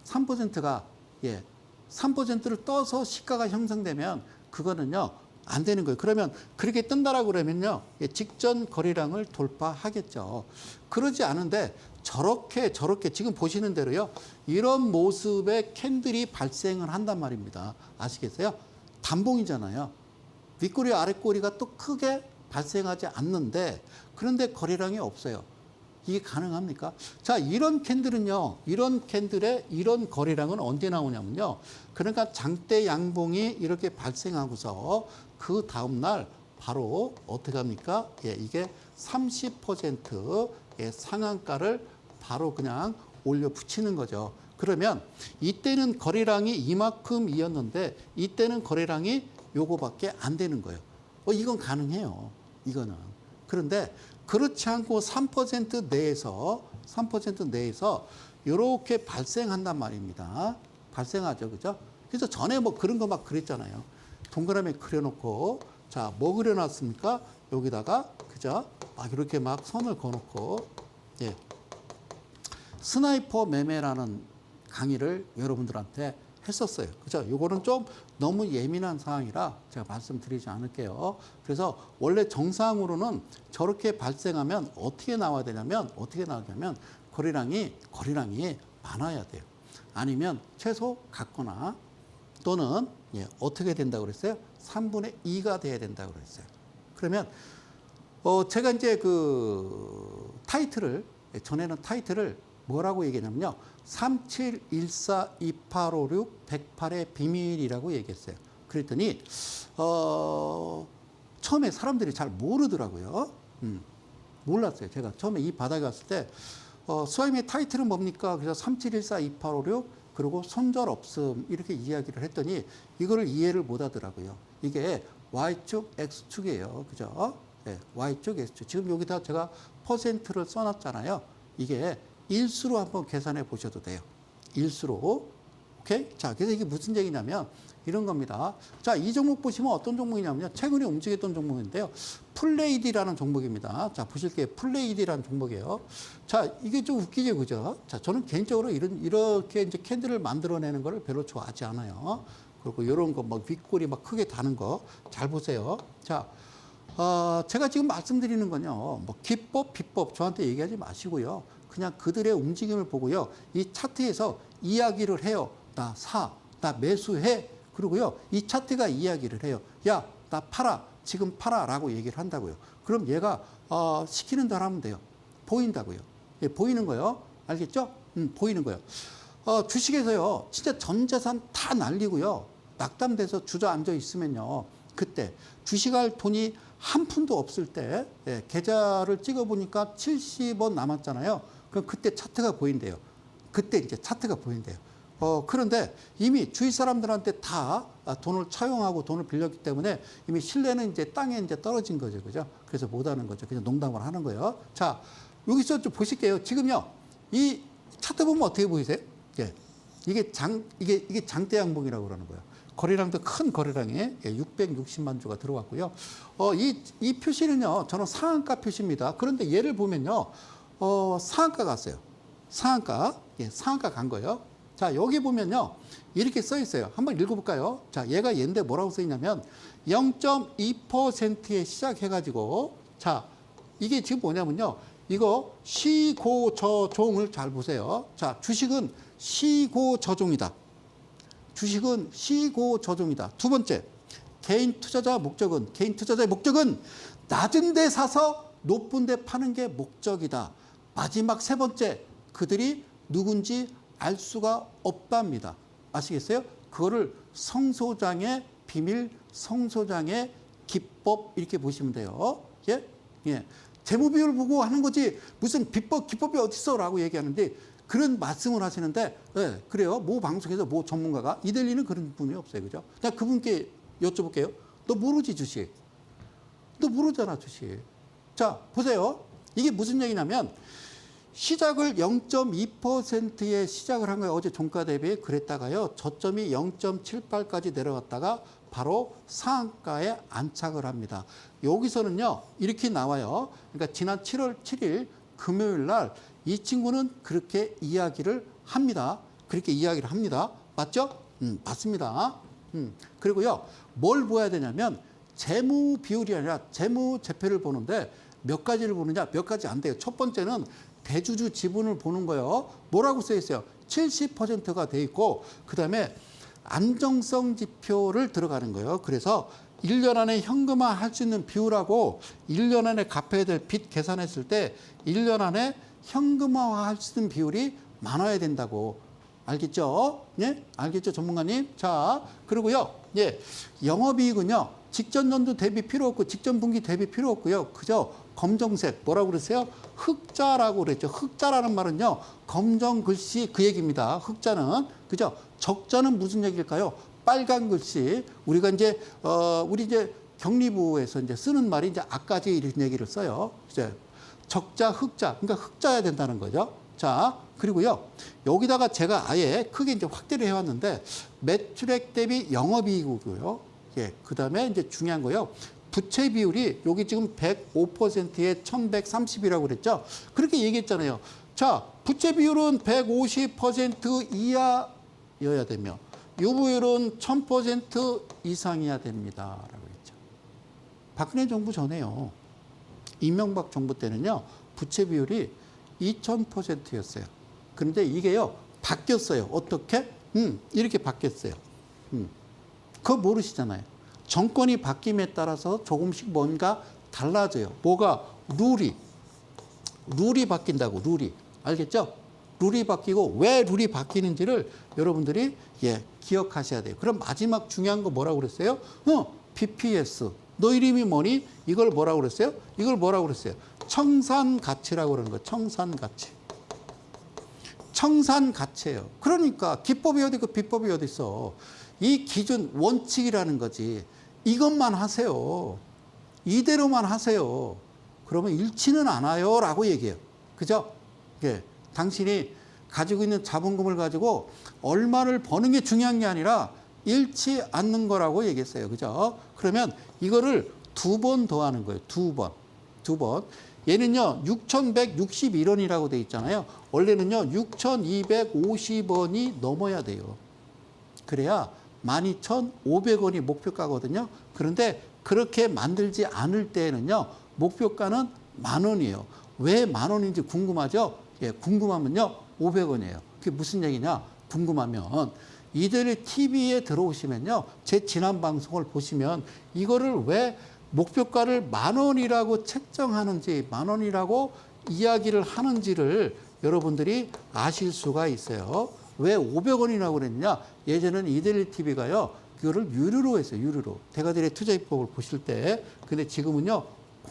3%를 떠서 시가가 형성되면 그거는요 안 되는 거예요. 그러면 그렇게 뜬다라고 그러면요 직전 거래량을 돌파하겠죠. 그러지 않은데 저렇게 지금 보시는 대로요 이런 모습의 캔들이 발생을 한단 말입니다. 아시겠어요? 단봉이잖아요. 윗꼬리 아랫꼬리가 또 크게 발생하지 않는데 그런데 거래량이 없어요. 이게 가능합니까? 자, 이런 캔들은요, 이런 캔들의 이런 거래량은 언제 나오냐면요. 그러니까 장대 양봉이 이렇게 발생하고서 그 다음날 바로 어떻게 합니까? 이게 30% 상한가를 바로 그냥 올려 붙이는 거죠. 그러면 이때는 거래량이 이만큼이었는데 이때는 거래량이 요거밖에 안 되는 거예요. 이건 가능해요. 이거는. 그런데 그렇지 않고 3% 내에서 이렇게 발생한단 말입니다. 발생하죠. 그죠? 그래서 전에 뭐 그런 거 막 그랬잖아요. 동그라미 그려놓고, 자, 뭐 그려놨습니까? 여기다가, 그죠? 막 이렇게 막 선을 그어놓고, 예. 스나이퍼 매매라는 강의를 여러분들한테 했었어요. 그죠? 요거는 좀 너무 예민한 사항이라 제가 말씀드리지 않을게요. 그래서 원래 정상으로는 저렇게 발생하면 어떻게 나냐면 거리량이 많아야 돼요. 아니면 최소 같거나 또는 예, 어떻게 된다고 그랬어요? 3분의 2가 돼야 된다고 그랬어요. 그러면 제가 이제 그 타이틀을 전에는 타이틀을 뭐라고 얘기했냐면요. 37142856 108의 비밀이라고 얘기했어요. 그랬더니 처음에 사람들이 잘 모르더라고요. 몰랐어요. 제가 처음에 이 바닥에 갔을 때 수아임의 타이틀은 뭡니까? 그래서 37142856 그리고 손절 없음 이렇게 이야기를 했더니 이거를 이해를 못 하더라고요. 이게 Y축, X축이에요. 그죠? 네, Y축, X축. 지금 여기다 제가 퍼센트를 써놨잖아요. 이게 일수로 한번 계산해 보셔도 돼요. 일수로. 오케이? 자, 그래서 이게 무슨 얘기냐면 이런 겁니다. 자, 이 종목 보시면 어떤 종목이냐면요. 최근에 움직였던 종목인데요. 플레이디라는 종목입니다. 자, 보실게요. 플레이디라는 종목이에요. 자, 이게 좀 웃기죠, 그죠? 자, 저는 개인적으로 이렇게 이제 캔들을 만들어내는 거를 별로 좋아하지 않아요. 그리고 이런 거, 막 윗골이 막 크게 다는 거 잘 보세요. 자, 제가 지금 말씀드리는 건요. 뭐 기법, 비법 저한테 얘기하지 마시고요. 그냥 그들의 움직임을 보고요. 이 차트에서 이야기를 해요. 나 사, 나 매수해. 그리고요. 이 차트가 이야기를 해요. 야, 나 팔아. 지금 팔아. 라고 얘기를 한다고요. 그럼 얘가 시키는 대로 하면 돼요. 보인다고요. 예, 보이는 거요. 알겠죠? 보이는 거요. 주식에서요. 진짜 전 재산 다 날리고요. 낙담돼서 주저앉아 있으면요. 그때 주식할 돈이 한 푼도 없을 때 예, 계좌를 찍어보니까 70원 남았잖아요. 그럼 그때 차트가 보인대요. 그때 이제 차트가 보인대요. 그런데 이미 주위 사람들한테 다 돈을 차용하고 돈을 빌렸기 때문에 이미 신뢰는 이제 땅에 이제 떨어진 거죠. 그죠? 그래서 못 하는 거죠. 그냥 농담을 하는 거예요. 자, 여기서 좀 보실게요. 지금요. 이 차트 보면 어떻게 보이세요? 예. 이게 장대 양봉이라고 그러는 거예요. 거래량도 큰 거래량에 660만 주가 들어왔고요. 이 표시는요. 저는 상한가 표시입니다. 그런데 얘를 보면요. 상한가 갔어요. 상한가. 예, 상한가 간 거예요. 자, 여기 보면요. 이렇게 써 있어요. 한번 읽어볼까요? 자, 얘가 얘인데 뭐라고 써 있냐면 0.2%에 시작해가지고 자, 이게 지금 뭐냐면요. 이거 시고저종을 잘 보세요. 자, 주식은 시고저종이다. 주식은 시고저종이다. 두 번째, 개인 투자자의 목적은 낮은 데 사서 높은 데 파는 게 목적이다. 마지막 세 번째, 그들이 누군지 알 수가 없답니다. 아시겠어요? 그거를 성소장의 비밀, 성소장의 기법 이렇게 보시면 돼요. 예? 예. 재무 비율을 보고 하는 거지 무슨 기법이 어딨어 라고 얘기하는데 그런 말씀을 하시는데 예, 그래요. 모 방송에서 모 전문가가 이델리는 그런 분이 없어요. 그죠? 그냥 그분께 여쭤볼게요. 너 모르지 주식? 너 모르잖아 주식. 자 보세요. 이게 무슨 얘기냐면 시작을 0.2%에 시작을 한 거예요. 어제 종가 대비 그랬다가요. 저점이 0.78까지 내려갔다가 바로 상한가에 안착을 합니다. 여기서는요. 이렇게 나와요. 그러니까 지난 7월 7일 금요일 날 이 친구는 그렇게 이야기를 합니다. 그렇게 이야기를 합니다. 맞죠? 맞습니다. 그리고요. 뭘 보아야 되냐면 재무 비율이 아니라 재무 제표를 보는데 몇 가지를 보느냐? 몇 가지 안 돼요. 첫 번째는 대주주 지분을 보는 거예요. 뭐라고 써 있어요? 70%가 돼 있고 그다음에 안정성 지표를 들어가는 거예요. 그래서 1년 안에 현금화 할 수 있는 비율하고 1년 안에 갚아야 될 빚 계산했을 때 1년 안에 현금화 할 수 있는 비율이 많아야 된다고. 알겠죠? 예? 알겠죠, 전문가님? 자, 그리고요. 예. 영업이익은요. 직전 연도 대비 필요 없고 직전 분기 대비 필요 없고요. 그죠? 검정색 뭐라고 그러세요? 흑자라고 그랬죠. 흑자라는 말은요. 검정 글씨 그 얘기입니다. 흑자는 그죠? 적자는 무슨 얘기일까요? 빨간 글씨. 우리가 이제 우리 이제 경리부에서 이제 쓰는 말이 이제 아까지 이런 얘기를 써요. 이제 적자, 흑자. 그러니까 흑자야 된다는 거죠. 자, 그리고요. 여기다가 제가 아예 크게 이제 확대를 해왔는데 매출액 대비 영업이익이고요. 예, 그 다음에 이제 중요한 거요. 부채 비율이 여기 지금 105%에 1130이라고 그랬죠. 그렇게 얘기했잖아요. 자, 부채 비율은 150% 이하여야 되며 유보율은 1000% 이상이어야 됩니다. 라고 했죠. 박근혜 정부 전에요. 이명박 정부 때는요. 부채 비율이 2000%였어요. 그런데 이게요. 바뀌었어요. 어떻게? 이렇게 바뀌었어요. 그거 모르시잖아요. 정권이 바뀜에 따라서 조금씩 뭔가 달라져요. 뭐가? 룰이 바뀐다고, 룰이. 알겠죠? 룰이 바뀌고 왜 룰이 바뀌는지를 여러분들이 예, 기억하셔야 돼요. 그럼 마지막 중요한 거 뭐라고 그랬어요? BPS. 너 이름이 뭐니? 이걸 뭐라고 그랬어요? 이걸 뭐라고 그랬어요? 청산가치라고 그러는 거예요. 청산가치. 청산가치예요. 그러니까 기법이 어디 있고 비법이 어디 있어. 이 기준 원칙이라는 거지. 이것만 하세요. 이대로만 하세요. 그러면 잃지는 않아요. 라고 얘기해요. 그죠? 예. 당신이 가지고 있는 자본금을 가지고 얼마를 버는 게 중요한 게 아니라 잃지 않는 거라고 얘기했어요. 그죠? 그러면 이거를 2번 더하는 거예요. 2번. 얘는요, 6,161원이라고 돼 있잖아요. 원래는요, 6,250원이 넘어야 돼요. 그래야 12,500원이 목표가거든요. 그런데 그렇게 만들지 않을 때에는요, 목표가는 10,000원이에요. 왜 10,000원인지 궁금하죠? 예, 궁금하면요, 500원이에요. 그게 무슨 얘기냐? 궁금하면 이들 TV에 들어오시면요, 제 지난 방송을 보시면 이거를 왜 목표가를 10,000원이라고 책정하는지, 10,000원이라고 이야기를 하는지를 여러분들이 아실 수가 있어요. 왜 500원이라고 그랬냐? 예전에는 이데일리 TV가요, 그거를 유료로 했어요. 유료로. 대가들의 투자 입법을 보실 때. 근데 지금은요,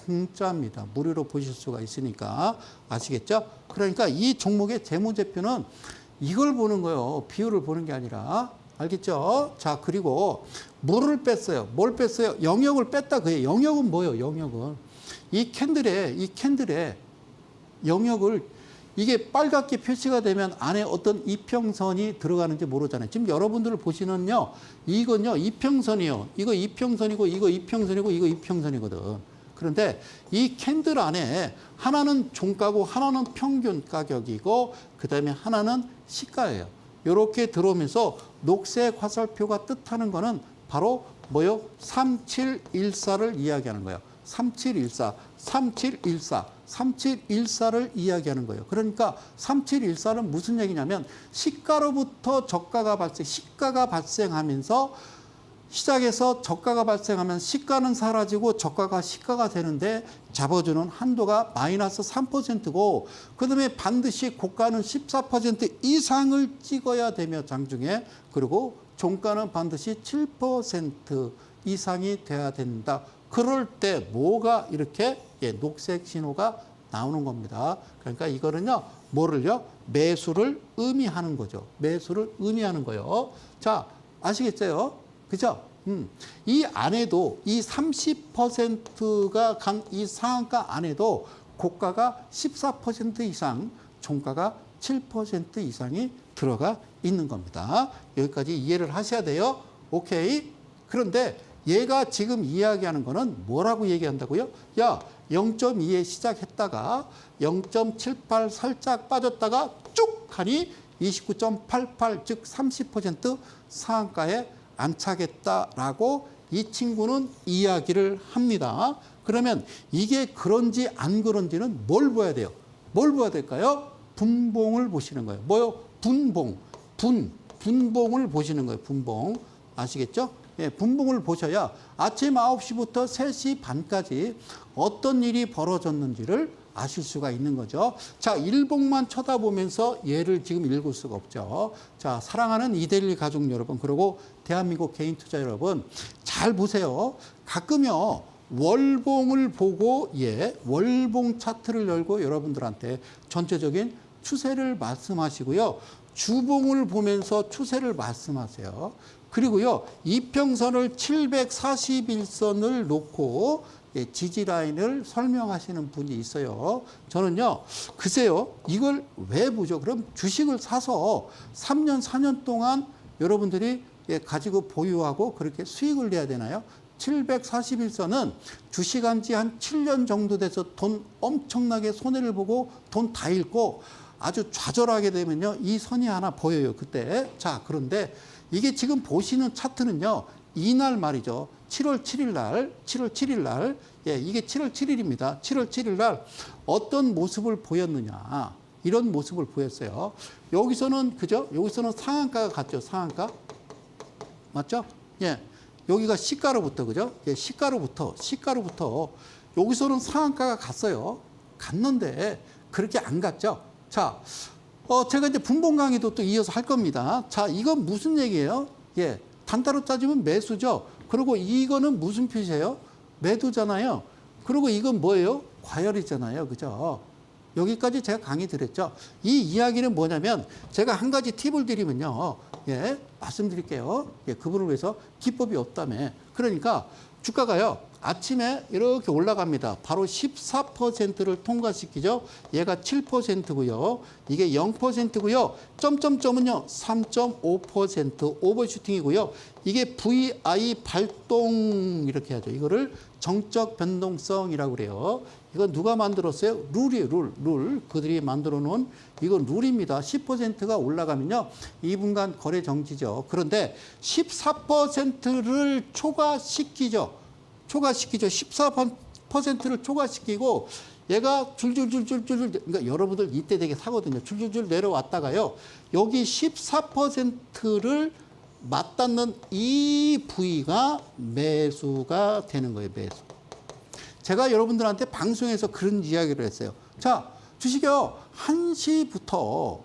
공짜입니다. 무료로 보실 수가 있으니까. 아시겠죠? 그러니까 이 종목의 재무제표는 이걸 보는 거예요. 비율을 보는 게 아니라. 알겠죠? 자, 그리고 뭐를 뺐어요? 뭘 뺐어요? 영역을 뺐다 그예요. 영역은 뭐예요? 영역은. 이 캔들에 영역을 이게 빨갛게 표시가 되면 안에 어떤 이평선이 들어가는지 모르잖아요. 지금 여러분들을 보시는요. 이건요. 이평선이요. 이거 이평선이고 이거 이평선이고 이거 이평선이거든. 그런데 이 캔들 안에 하나는 종가고 하나는 평균 가격이고 그다음에 하나는 시가예요. 이렇게 들어오면서 녹색 화살표가 뜻하는 거는 바로 뭐요? 3714를 이야기하는 거예요. 3714를 이야기하는 거예요. 그러니까 3714는 무슨 얘기냐면 시가로부터 시가가 발생하면서 시작해서 저가가 발생하면 시가는 사라지고 저가가 시가가 되는데 잡아주는 한도가 마이너스 3%고 그다음에 반드시 고가는 14% 이상을 찍어야 되며 장중에 그리고 종가는 반드시 7% 이상이 돼야 된다. 그럴 때 뭐가 이렇게 녹색 신호가 나오는 겁니다. 그러니까 이거는요. 뭐를요? 매수를 의미하는 거죠. 매수를 의미하는 거예요. 자, 아시겠어요? 그죠? 이 안에도 이 30%가 간 이 상한가 안에도 고가가 14% 이상, 종가가 7% 이상이 들어가 있는 겁니다. 여기까지 이해를 하셔야 돼요. 오케이. 그런데 얘가 지금 이야기하는 거는 뭐라고 얘기한다고요? 야, 0.2에 시작했다가 0.78 살짝 빠졌다가 쭉 하니 29.88, 즉 30% 상한가에 안차겠다라고 이 친구는 이야기를 합니다. 그러면 이게 그런지 안 그런지는 뭘 봐야 돼요? 뭘 봐야 될까요? 분봉을 보시는 거예요. 뭐요? 분봉을 보시는 거예요. 분봉. 아시겠죠? 예, 분봉을 보셔야 아침 9시부터 3시 반까지 어떤 일이 벌어졌는지를 아실 수가 있는 거죠. 자, 일봉만 쳐다보면서 얘를 지금 읽을 수가 없죠. 자, 사랑하는 이데일리 가족 여러분, 그리고 대한민국 개인 투자 여러분, 잘 보세요. 가끔요, 월봉을 보고, 월봉 차트를 열고 여러분들한테 전체적인 추세를 말씀하시고요. 주봉을 보면서 추세를 말씀하세요. 그리고요, 이평선을 741선을 놓고 예, 지지라인을 설명하시는 분이 있어요. 저는요, 글쎄요, 이걸 왜 보죠? 그럼 주식을 사서 3년, 4년 동안 여러분들이 예, 가지고 보유하고 그렇게 수익을 내야 되나요? 741선은 주식한 지 한 7년 정도 돼서 돈 엄청나게 손해를 보고 돈 다 잃고 아주 좌절하게 되면요, 이 선이 하나 보여요, 그때. 자, 그런데 이게 지금 보시는 차트는요, 이날 말이죠. 7월 7일 날, 예, 이게 7월 7일입니다. 7월 7일 날 어떤 모습을 보였느냐. 이런 모습을 보였어요. 여기서는, 그죠? 여기서는 상한가가 갔죠. 상한가. 맞죠? 예. 여기가 시가로부터, 그죠? 예, 시가로부터. 여기서는 상한가가 갔어요. 갔는데, 그렇게 안 갔죠? 자, 제가 이제 분봉 강의도 또 이어서 할 겁니다. 자, 이건 무슨 얘기예요? 예. 단타로 따지면 매수죠. 그리고 이거는 무슨 표시예요? 매도잖아요. 그리고 이건 뭐예요? 과열이잖아요. 그죠? 여기까지 제가 강의 드렸죠. 이 이야기는 뭐냐면 제가 한 가지 팁을 드리면요. 예, 말씀드릴게요. 예, 그분을 위해서 기법이 없다며. 그러니까 주가가요. 아침에 이렇게 올라갑니다. 바로 14%를 통과시키죠. 얘가 7%고요. 이게 0%고요. 점점점은요. 3.5% 오버슈팅이고요. 이게 VI 발동 이렇게 하죠. 이거를 정적 변동성이라고 그래요. 이건 누가 만들었어요? 룰이에요. 룰. 그들이 만들어 놓은 이건 룰입니다. 10%가 올라가면요. 2분간 거래 정지죠. 그런데 14%를 초과시키죠. 14%를 초과시키고 얘가 줄줄줄줄줄, 그러니까 여러분들 이때 되게 사거든요. 줄줄줄 내려왔다가요. 여기 14%를 맞닿는 이 부위가 매수가 되는 거예요. 매수. 제가 여러분들한테 방송에서 그런 이야기를 했어요. 자, 주식이요. 1시부터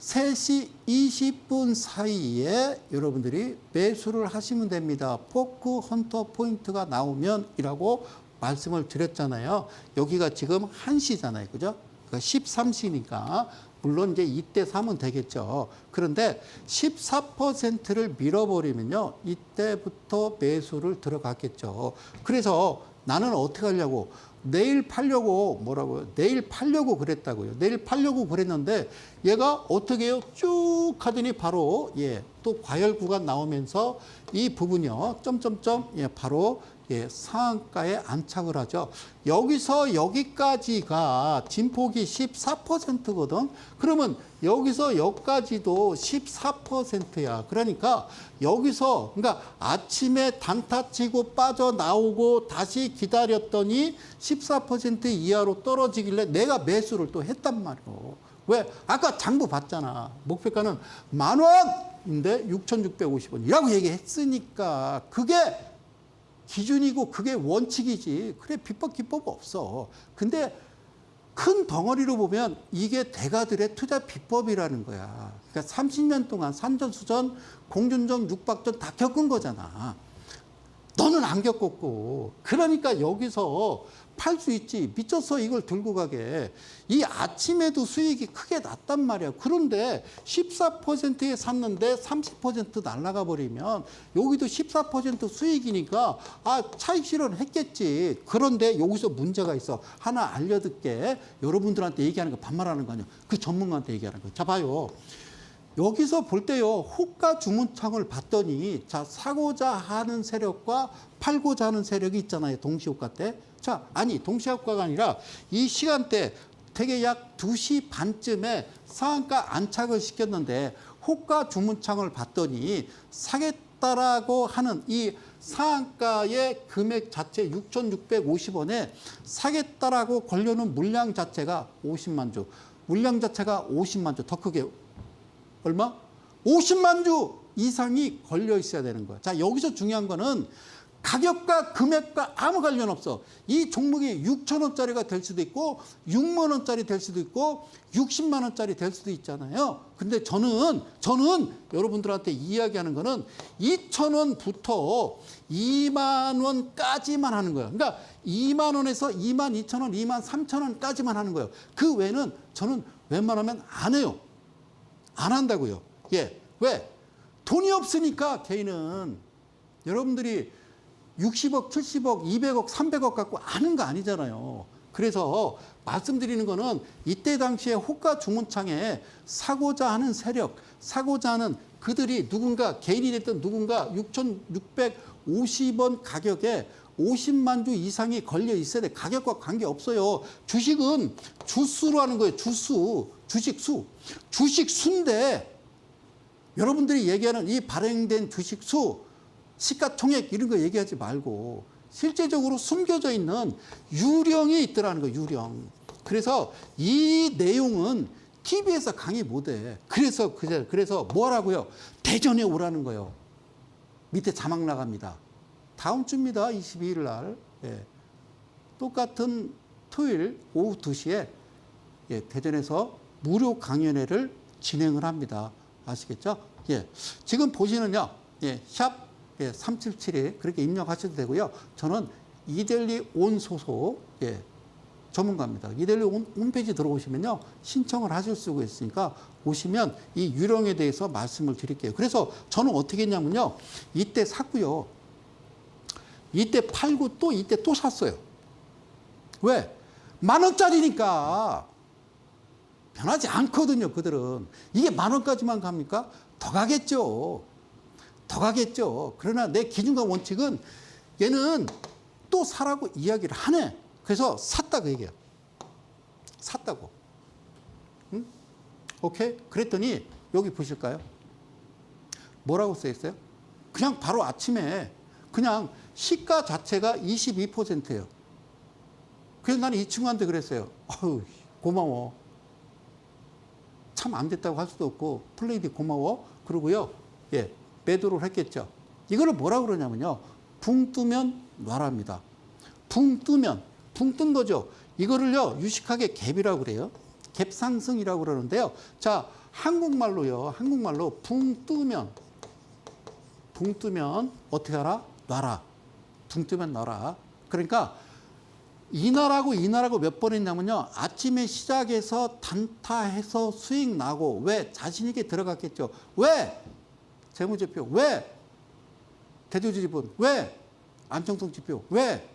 3시 20분 사이에 여러분들이 매수를 하시면 됩니다. 포크 헌터 포인트가 나오면이라고 말씀을 드렸잖아요. 여기가 지금 1시잖아요. 그죠? 그러니까 13시니까 물론 이제 이때 사면 되겠죠. 그런데 14%를 밀어버리면요. 이때부터 매수를 들어갔겠죠. 그래서 나는 어떻게 하려고? 내일 팔려고 내일 팔려고 그랬다고요. 내일 팔려고 그랬는데 얘가 어떻게 해요? 쭉 하더니 바로 예, 또 과열 구간 나오면서 이 부분이요. 점점점 예, 바로 예, 상한가에 안착을 하죠. 여기서 여기까지가 진폭이 14%거든. 그러면 여기서 여기까지도 14%야. 그러니까 여기서 그러니까 아침에 단타 치고 빠져나오고 다시 기다렸더니 14% 이하로 떨어지길래 내가 매수를 또 했단 말이오. 왜? 아까 장부 봤잖아. 목표가는 10,000원인데 6,650원이라고 얘기했으니까 그게 기준이고 그게 원칙이지. 그래, 비법, 기법 없어. 근데 큰 덩어리로 보면 이게 대가들의 투자 비법이라는 거야. 그러니까 30년 동안 산전수전, 공준전, 육박전 다 겪은 거잖아. 너는 안 겪었고. 그러니까 여기서 팔 수 있지. 미쳤어, 이걸 들고 가게. 이 아침에도 수익이 크게 났단 말이야. 그런데 14%에 샀는데 30% 날아가 버리면 여기도 14% 수익이니까 차익 실현했겠지. 그런데 여기서 문제가 있어. 하나 알려둘게. 여러분들한테 얘기하는 거 반말하는 거 아니야. 그 전문가한테 얘기하는 거. 자, 봐요. 여기서 볼 때요, 호가 주문창을 봤더니, 자, 사고자 하는 세력과 팔고자 하는 세력이 있잖아요. 동시호가 때. 자, 아니, 동시호가가 아니라 이 시간대 되게 약 2시 반쯤에 상한가 안착을 시켰는데, 호가 주문창을 봤더니, 사겠다라고 하는 이 상한가의 금액 자체 6,650원에 사겠다라고 걸려놓은 물량 자체가 50만 주. 물량 자체가 50만 주. 더 크게. 얼마? 50만 주 이상이 걸려 있어야 되는 거야. 자, 여기서 중요한 거는 가격과 금액과 아무 관련 없어. 이 종목이 6,000원짜리가 될 수도 있고 6만 원짜리 될 수도 있고 60만 원짜리 될 수도 있잖아요. 근데 저는 여러분들한테 이야기하는 거는 2,000원부터 2만 원까지만 하는 거예요. 그러니까 2만 원에서 2만 2천 원, 2만 3천 원까지만 하는 거예요. 그 외에는 저는 웬만하면 안 해요. 안 한다고요. 예. 왜? 돈이 없으니까 개인은 여러분들이 60억, 70억, 200억, 300억 갖고 아는 거 아니잖아요. 그래서 말씀드리는 거는 이때 당시에 호가 주문창에 사고자 하는 세력, 사고자 하는 그들이 누군가 개인이 됐던 누군가 6,650원 가격에 50만 주 이상이 걸려 있어야 돼. 가격과 관계없어요. 주식은 주수로 하는 거예요. 주수, 주식수. 주식수인데 여러분들이 얘기하는 이 발행된 주식수, 시가총액 이런 거 얘기하지 말고 실제적으로 숨겨져 있는 유령이 있더라는 거예요. 유령. 그래서 이 내용은 TV에서 강의 못해. 그래서 뭐 하라고요? 대전에 오라는 거예요. 밑에 자막 나갑니다. 다음 주입니다. 22일 날. 예. 똑같은 토요일 오후 2시에 예, 대전에서 무료 강연회를 진행을 합니다. 아시겠죠? 예. 지금 보시는요. 예, 샵 377에 그렇게 입력하셔도 되고요. 저는 이델리 온 소속 예, 전문가입니다. 이델리 온 홈페이지 들어오시면요. 신청을 하실 수가 있으니까 오시면 이 유령에 대해서 말씀을 드릴게요. 그래서 저는 어떻게 했냐면요. 이때 샀고요. 이때 팔고 또 이때 또 샀어요. 왜? 10,000원짜리니까 변하지 않거든요. 그들은. 이게 10,000원까지만 갑니까? 더 가겠죠. 더 가겠죠. 그러나 내 기준과 원칙은 얘는 또 사라고 이야기를 하네. 그래서 샀다 그 얘기야. 샀다고. 응? 오케이? 그랬더니 여기 보실까요? 뭐라고 써 있어요? 그냥 바로 아침에 그냥 시가 자체가 22%예요. 그래서 나는 이 친구한테 그랬어요. 어휴, 고마워. 참 안 됐다고 할 수도 없고 플레이디 고마워. 그러고요. 예. 매도를 했겠죠. 이거를 뭐라 그러냐면요. 붕 뜨면 놔랍니다. 붕 뜨면, 붕 뜬 거죠. 이거를요, 유식하게 갭이라고 그래요. 갭 상승이라고 그러는데요. 자, 한국말로요. 한국말로 붕 뜨면 어떻게 하라? 놔라. 붕 뜨면 놔라. 그러니까 이날하고 몇 번 했냐면요. 아침에 시작해서 단타해서 수익 나고 왜? 자신 있게 들어갔겠죠. 왜? 재무제표. 왜? 대조지분. 왜? 안정성 지표. 왜?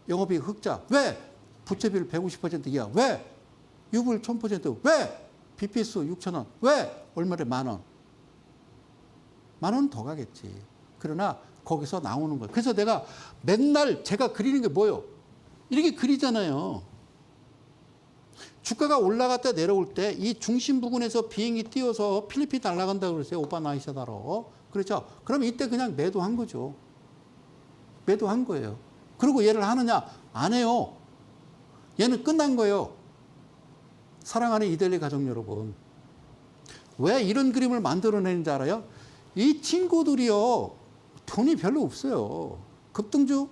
영업이익 흑자. 왜? 부채비율 150% 이하. 왜? 유불 1000%. 왜? BPS 6,000원. 왜? 얼마래? 10,000원. 10,000원 더 가겠지. 그러나 거기서 나오는 거예요. 그래서 내가 맨날 제가 그리는 게 뭐예요? 이렇게 그리잖아요. 주가가 올라갔다 내려올 때 이 중심 부근에서 비행기 띄워서 필리핀 날아간다고 그랬어요. 오빠 나이샤다로. 그렇죠? 그럼 이때 그냥 매도한 거죠. 매도한 거예요. 그리고 얘를 하느냐? 안 해요. 얘는 끝난 거예요. 사랑하는 이델리 가족 여러분. 왜 이런 그림을 만들어내는지 알아요? 이 친구들이요. 돈이 별로 없어요. 급등주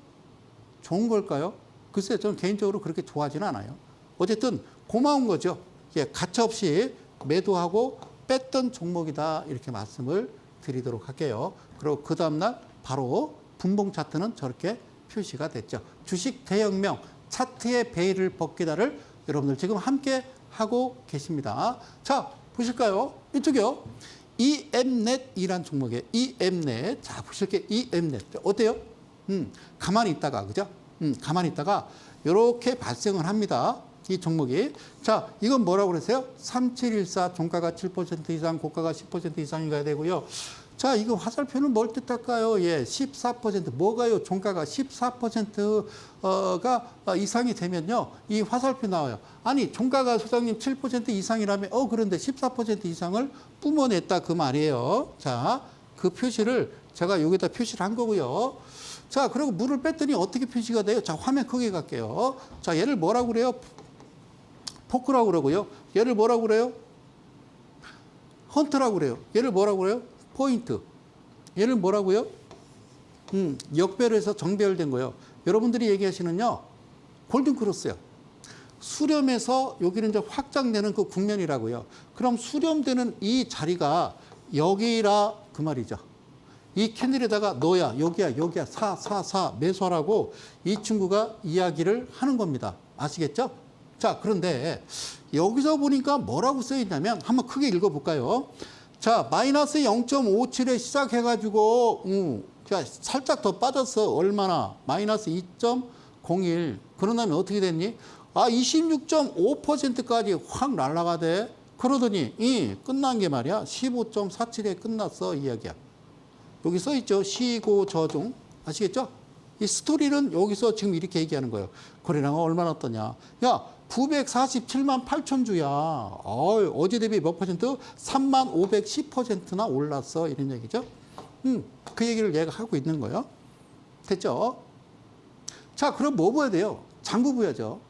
좋은 걸까요? 글쎄요. 저는 개인적으로 그렇게 좋아하지는 않아요. 어쨌든 고마운 거죠. 예, 가차없이 매도하고 뺐던 종목이다. 이렇게 말씀을 드리도록 할게요. 그리고 그 다음날 바로 분봉 차트는 저렇게 표시가 됐죠. 주식 대혁명 차트의 베일을 벗기다를 여러분들 지금 함께 하고 계십니다. 자, 보실까요? 이쪽이요. EMNet이란 종목이에요. EMNet. 자, 보실게요. EMNet. 어때요? 가만히 있다가, 그죠? 가만히 있다가 이렇게 발생을 합니다. 이 종목이. 자, 이건 뭐라고 그랬어요? 3714 종가가 7% 이상, 고가가 10% 이상이 가야 되고요. 자, 이거 화살표는 뭘 뜻할까요? 예, 14%. 뭐가요? 종가가 14%가 이상이 되면요. 이 화살표 나와요. 아니, 종가가 소장님 7% 이상이라면, 그런데 14% 이상을 뿜어냈다. 그 말이에요. 자, 그 표시를 제가 여기다 표시를 한 거고요. 자, 그리고 물을 뺐더니 어떻게 표시가 돼요? 자, 화면 크게 갈게요. 자, 얘를 뭐라고 그래요? 포크라고 그러고요. 얘를 뭐라고 그래요? 헌트라고 그래요. 얘를 뭐라고 그래요? 포인트. 얘를 뭐라고요? 역배열에서 정배열된 거예요. 여러분들이 얘기하시는요. 골든크로스요. 수렴해서 여기는 이제 확장되는 그 국면이라고요. 그럼 수렴되는 이 자리가 여기라 그 말이죠. 이 캔들에다가 너야, 여기야, 사, 매수하라고 이 친구가 이야기를 하는 겁니다. 아시겠죠? 자, 그런데 여기서 보니까 뭐라고 써 있냐면 한번 크게 읽어볼까요? 자, 마이너스 0.57에 시작해가지고, 자, 살짝 더 빠졌어. 얼마나? 마이너스 2.01. 그런 다음에 어떻게 됐니? 아, 26.5%까지 확 날아가대. 그러더니, 끝난 게 말이야. 15.47에 끝났어. 이야기야. 여기 써 있죠. 시고 저중. 아시겠죠? 이 스토리는 여기서 지금 이렇게 얘기하는 거예요. 거래량은 얼마나 떴냐? 야, 947만 8천 주야. 어제 대비 몇 퍼센트? 3만 510%나 올랐어. 이런 얘기죠. 그 얘기를 얘가 하고 있는 거예요. 됐죠? 자, 그럼 뭐 봐야 돼요? 장부 봐야죠.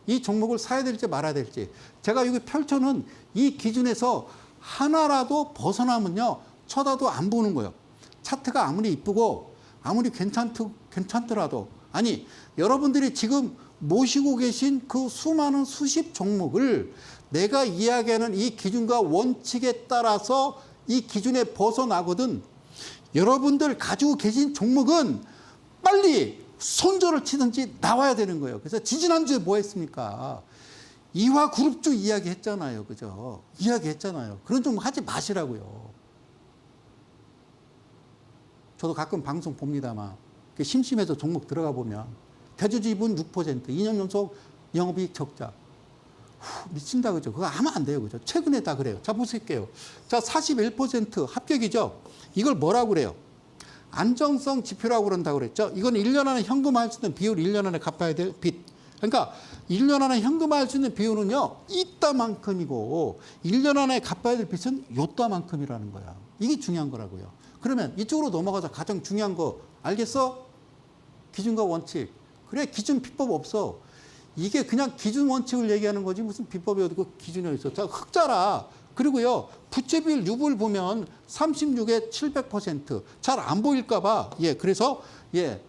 이 종목을 사야 될지 말아야 될지. 제가 여기 펼쳐놓은 이 기준에서 하나라도 벗어나면요. 쳐다도 안 보는 거예요. 차트가 아무리 이쁘고 아무리 괜찮더라도 아니 여러분들이 지금 모시고 계신 그 수많은 수십 종목을 내가 이야기하는 이 기준과 원칙에 따라서 이 기준에 벗어나거든 여러분들 가지고 계신 종목은 빨리 손절을 치든지 나와야 되는 거예요. 그래서 지지난주에 뭐 했습니까? 이화그룹주 이야기했잖아요. 그죠? 이야기했잖아요. 그런 종목 하지 마시라고요. 저도 가끔 방송 봅니다만 심심해서 종목 들어가 보면 대주주입은 6%, 2년 연속 영업이익 적자. 미친다 그죠? 그거 하면 안 돼요. 그죠? 최근에 다 그래요. 자, 보실게요. 자, 41% 합격이죠? 이걸 뭐라고 그래요? 안정성 지표라고 그런다고 그랬죠? 이건 1년 안에 현금화할 수 있는 비율, 1년 안에 갚아야 될 빚. 그러니까 1년 안에 현금화할 수 있는 비율은요, 이따만큼이고 1년 안에 갚아야 될 빚은 요따만큼이라는 거야. 이게 중요한 거라고요. 그러면 이쪽으로 넘어가서 가장 중요한 거 알겠어? 기준과 원칙. 그래, 기준 비법 없어. 이게 그냥 기준 원칙을 얘기하는 거지 무슨 비법이 어디고 기준이 어디 있어. 자, 흑자라. 그리고요, 부채 비율 유불 보면 36에 700%. 잘 안 보일까 봐. 예, 그래서 예,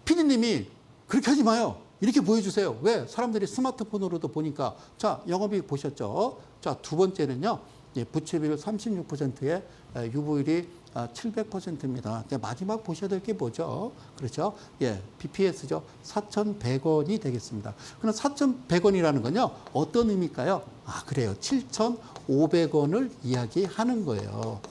PD님이 그렇게 하지 마요. 이렇게 보여주세요. 왜? 사람들이 스마트폰으로도 보니까. 자, 영업이익 보셨죠? 자, 두 번째는요. 예, 부채 비율 36%에 유보율이 700%입니다. 마지막 보셔야 될 게 뭐죠? 그렇죠? 예, BPS죠. 4,100원이 되겠습니다. 그럼 4,100원이라는 건요, 어떤 의미일까요? 아, 그래요. 7,500원을 이야기하는 거예요.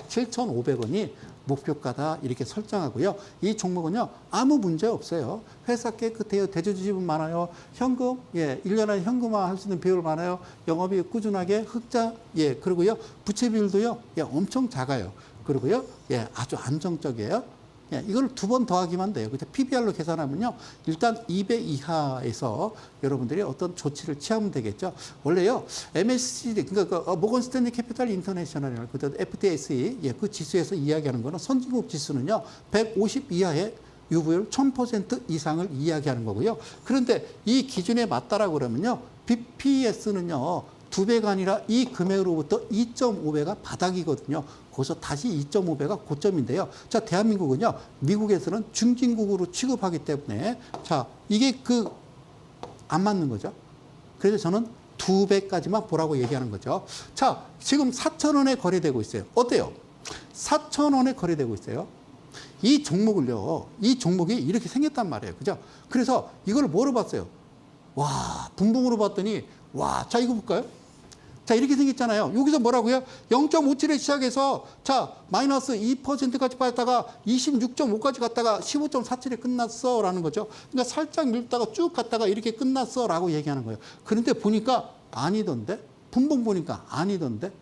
7,500원이 목표가다 이렇게 설정하고요. 이 종목은요, 아무 문제 없어요. 회사 깨끗해요. 대주주집은 많아요. 현금, 예, 1년 안에 현금화 할 수 있는 비율 많아요. 영업이익 꾸준하게 흑자, 예, 그리고요, 부채 비율도요, 예, 엄청 작아요. 그리고요, 예, 아주 안정적이에요. 예, 이걸 두 번 더하기만 돼요. 그래서 PBR로 계산하면요, 일단 2배 이하에서 여러분들이 어떤 조치를 취하면 되겠죠. 원래요, MSCD, 그러니까 모건 스탠리 캐피탈 인터내셔널이나 그 FTSE, 예, 그 지수에서 이야기하는 거는 선진국 지수는요, 150 이하의 유보율 1000% 이상을 이야기하는 거고요. 그런데 이 기준에 맞다라고 그러면요, BPS는요, 2배가 아니라 이 금액으로부터 2.5배가 바닥이거든요. 거기서 다시 2.5배가 고점인데요. 자, 대한민국은요, 미국에서는 중진국으로 취급하기 때문에, 자, 이게 안 맞는 거죠. 그래서 저는 2배까지만 보라고 얘기하는 거죠. 자, 지금 4,000원에 거래되고 있어요. 어때요? 4,000원에 거래되고 있어요. 이 종목을요, 이 종목이 이렇게 생겼단 말이에요. 그죠? 그래서 이걸 뭐로 봤어요? 와, 분봉으로 봤더니, 와, 자, 이거 볼까요? 자, 이렇게 생겼잖아요. 여기서 뭐라고요? 0.57에 시작해서, 자, 마이너스 2%까지 빠졌다가 26.5까지 갔다가 15.47에 끝났어. 라는 거죠. 그러니까 살짝 밀다가 쭉 갔다가 이렇게 끝났어. 라고 얘기하는 거예요. 그런데 보니까 아니던데? 분봉 보니까 아니던데?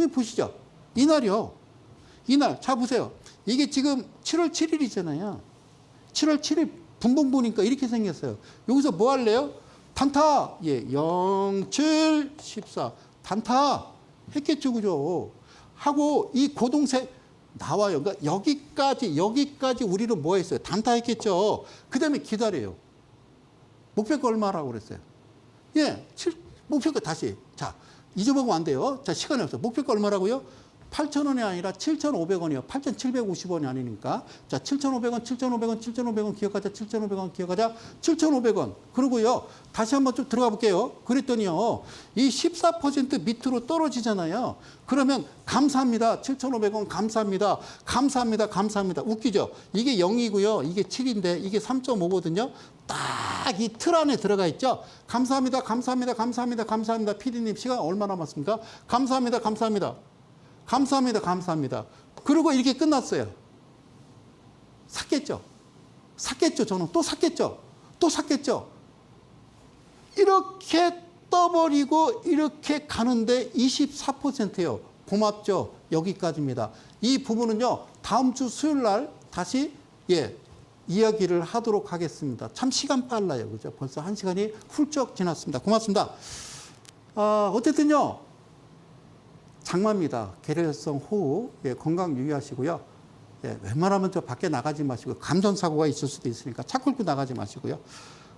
여기 보시죠. 이날이요. 이날. 자, 보세요. 이게 지금 7월 7일이잖아요. 7월 7일 분봉 보니까 이렇게 생겼어요. 여기서 뭐 할래요? 단타, 예, 0, 7, 14. 단타 했겠죠, 그죠? 하고 이 고동색 나와요. 그러니까 여기까지 우리는 뭐 했어요? 단타 했겠죠. 그 다음에 기다려요. 목표가 얼마라고 그랬어요? 예, 목표가 다시. 자, 잊어먹으면 안 돼요. 자, 시간이 없어. 목표가 얼마라고요? 8,000원이 아니라 7,500원이요. 8,750원이 아니니까. 자, 7,500원, 7,500원, 7,500원 기억하자. 7,500원 기억하자. 7,500원. 그리고요, 다시 한번 좀 들어가 볼게요. 그랬더니요, 이 14% 밑으로 떨어지잖아요. 그러면 감사합니다. 7,500원 감사합니다. 감사합니다. 감사합니다. 웃기죠? 이게 0이고요. 이게 7인데 이게 3.5거든요. 딱 이 틀 안에 들어가 있죠. 감사합니다. 감사합니다. 감사합니다. 감사합니다. PD님 시간 얼마 남았습니까? 감사합니다. 감사합니다. 감사합니다. 감사합니다. 그리고 이렇게 끝났어요. 샀겠죠. 샀겠죠. 저는 또 샀겠죠. 또 샀겠죠. 이렇게 떠버리고 이렇게 가는데 24%예요. 고맙죠. 여기까지입니다. 이 부분은요. 다음 주 수요일 날 다시 이야기를 하도록 하겠습니다. 참 시간 빨라요. 그죠? 벌써 1시간이 훌쩍 지났습니다. 고맙습니다. 어쨌든요. 장마입니다. 계절성 호우 건강 유의하시고요. 웬만하면 저 밖에 나가지 마시고 감전사고가 있을 수도 있으니까 차 끌고 나가지 마시고요.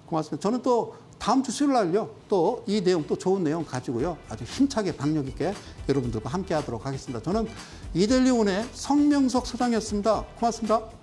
고맙습니다. 저는 또 다음 주 수요일 날요. 또 이 내용 또 좋은 내용 가지고요. 아주 힘차게 박력 있게 여러분들과 함께 하도록 하겠습니다. 저는 이델리온의 성명석 소장이었습니다. 고맙습니다.